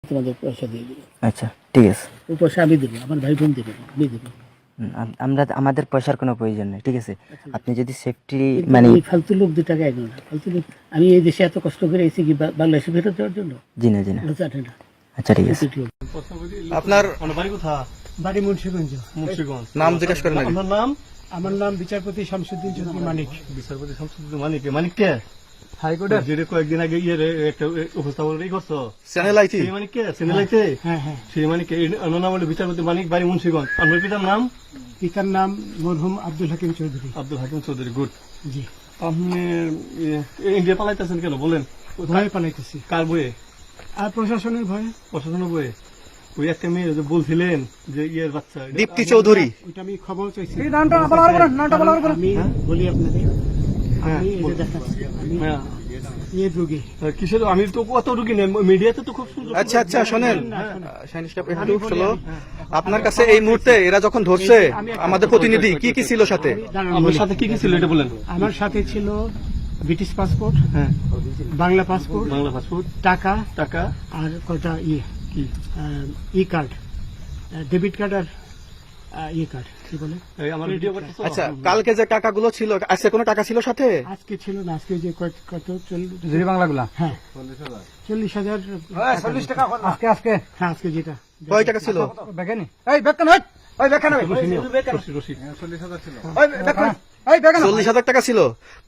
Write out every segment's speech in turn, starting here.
তোমাদের পয়সা দিয়ে দেবো। আচ্ছা ঠিক আছে। ওই পয়সা আমি দেবো, আমার ভাই বোন দেবে, আমি দেবো। আমরা আমাদের পয়সার কোনো প্রয়োজন নেই, ঠিক আছে? আপনি যদি সেফটি কিন্তু মানে ওই ফালতু লোক 2 টাকা একজন না, ফালতু লোক। আমি এই দেশে এত কষ্ট করে এসেছি কি বাংলাদেশে ফেরত দেওয়ার জন্য? জি না জি না। জানে না। আচ্ছা ঠিক আছে। আপনার বাড়ি কোথা? বাড়ি মুন্সিগঞ্জ। মুন্সিগঞ্জ। নাম জিজ্ঞাসা করেন আগে। আপনার নাম? আমার নাম বিচারপতি শামসুদ্দিন চৌধুরী মানিক। বিচারপতি শামসুদ্দিন মানিক। মানিক কে? হাইকোর্টের। যেটা কয়েকদিন আগে একটা উপস্থাপন করছো চ্যানেল আইছি। সেই মানিক কে? চ্যানেলাইতে? হ্যাঁ হ্যাঁ। সেই মানিক কে? ওনার নাম হলো বিচারপতি মানিক, বাড়ি মুন্সিগঞ্জ। আপনার পিতার নাম? পিতার নাম মরহুম আব্দুল হাকিম চৌধুরী। আব্দুল হাকিম চৌধুরী। গুড। জি। আপনি ইন্ডিয়া পালাইতেছেন কেন বলেন? ভয়ে পালাইতেছি। কার বইয়ে? আর প্রশাসনের ভয়ে। প্রশাসনের বইয়ে? ওই একটা মেয়ে যে বলছিলেন যে ইয়ের বাচ্চা দীপ্তি চৌধুরী। ওইটা আমি খবর চাইছি। নামটা আমি বলি আপনাদের, হ্যাঁ, আমি এই যে দেখাচ্ছি, আমি হ্যাঁ। ইয়ে রোগী। কিসের? আমি তো কত রুগী নেই, মিডিয়াতে তো খুব সুন্দর। আচ্ছা আচ্ছা শোনেন শাইনিশ কাপ একটু শোনো। আপনার কাছে এই মুহূর্তে এরা যখন ধরছে আমাদের প্রতিনিধি কি কি ছিল সাথে? আপনার সাথে কি কি ছিল এটা বলেন। আমার সাথে ছিল ব্রিটিশ পাসপোর্ট, হ্যাঁ, বাংলা পাসপোর্ট, বাংলা পাসপোর্ট, টাকা, টাকা, আর কটা ইয়ে কি ই কার্ড, ডেবিট কার্ড, আর ই কার্ড কি বলে। এই আমার ভিডিও করতেছো? আচ্ছা কালকে যে টাকাগুলো ছিল, আজকে কোনো টাকা ছিল সাথে? আজকে ছিল না, আজকে যে কত 40 বাংলাগুলা। হ্যাঁ 40,000 টাকা আজকে আজকে হ্যাঁ, আজকে যেটা কয় টাকা ছিল? বেকেনি এই বেকেন ওই বেকেন রশি, রশি। ওই বেকেন এই বেকেন 40,000 টাকা ছিল।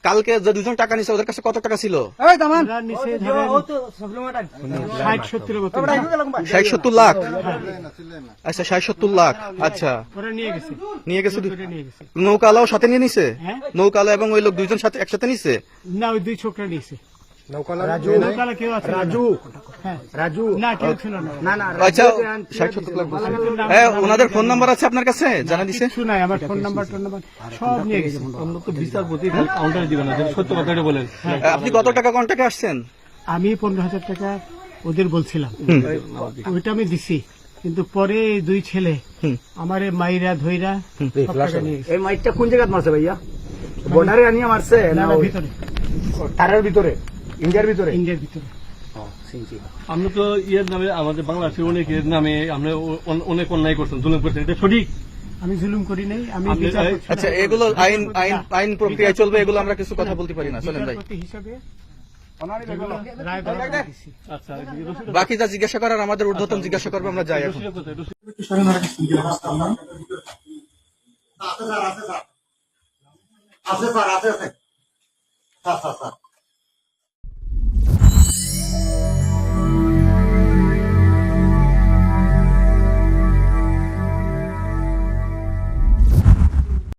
কালকে যে দুজন টাকা নিছে ওদের কাছে কত টাকা ছিল? এই দামান ওরা নিচে ধরেন 60-70 মতো 60-70 লাখ। আচ্ছা 60-70 লাখ। আচ্ছা ওরা নিয়ে গেছে, নিয়ে গেছে। নিয়ে গেছে। নৌকালাও সাথে নিয়ে নিছে? হ্যাঁ। নৌকালা এবং ওই লোক দুইজন সাথে একসাথে নিছে? না, ওই 2 ছোকরা নিয়েছে। রাজু নৌকালা কেউ আছে? হ্যাঁ রাজু না, কেউ ছিল না। না না আচ্ছা 60-70 লাখ বলছে। হ্যাঁ ওনাদের ফোন নাম্বার আছে আপনার কাছে? জানা দিছে? কিছু নাই, আমার ফোন নাম্বার সব নিয়ে গেছে। আমরা তো বিচারপতি কাউন্টারে দিবেন না, সত্য কথাটা বলেন। আপনি কত টাকা কন্টাক্টে আসছেন? আমি 15,000 টাকা ওদের বলছিলাম, ওইটা আমি দিছি। কিন্তু পরে এই 2 ছেলে আমারে মাইরা ধইরা সব টাকা নিয়ে গেছে। এই মাইকটা কোন জায়গায় মারছে ভাইয়া? বর্ডারে আনিয়া মারছে না, না না, ওই ভিতরে, তারের ভিতরে, ইন্ডিয়ার ভিতরে? ইন্ডিয়ার ভিতরে। আমরা তো ইয়ের নামে, আমাদের বাংলাদেশের অনেকের নামে আমরা অনেক অন্যায় করছেন, জুলুম করছেন, এটা সঠিক? আমি জুলুম করি নাই, আমি আপনি- বিচার করছি না। আচ্ছা এগুলো আইন আইন আইন প্রক্রিয়ায় চলবে, এগুলো আমরা কিছু কথা বলতে পারি না। চলেন ভাই। বিচারপতি হিসাবে রায় ঘোষণা দিছি। আচ্ছা, রশিদ বাকি যা জিজ্ঞাসা করার আমাদের ঊর্ধ্বতন জিজ্ঞাসা করবে, আমরা যাই এখন। কোথায়? রশিদ আছে স্যার, আছে স্যার, আছে স্যার, আছে স্যার, স্যার, স্যার, স্যার।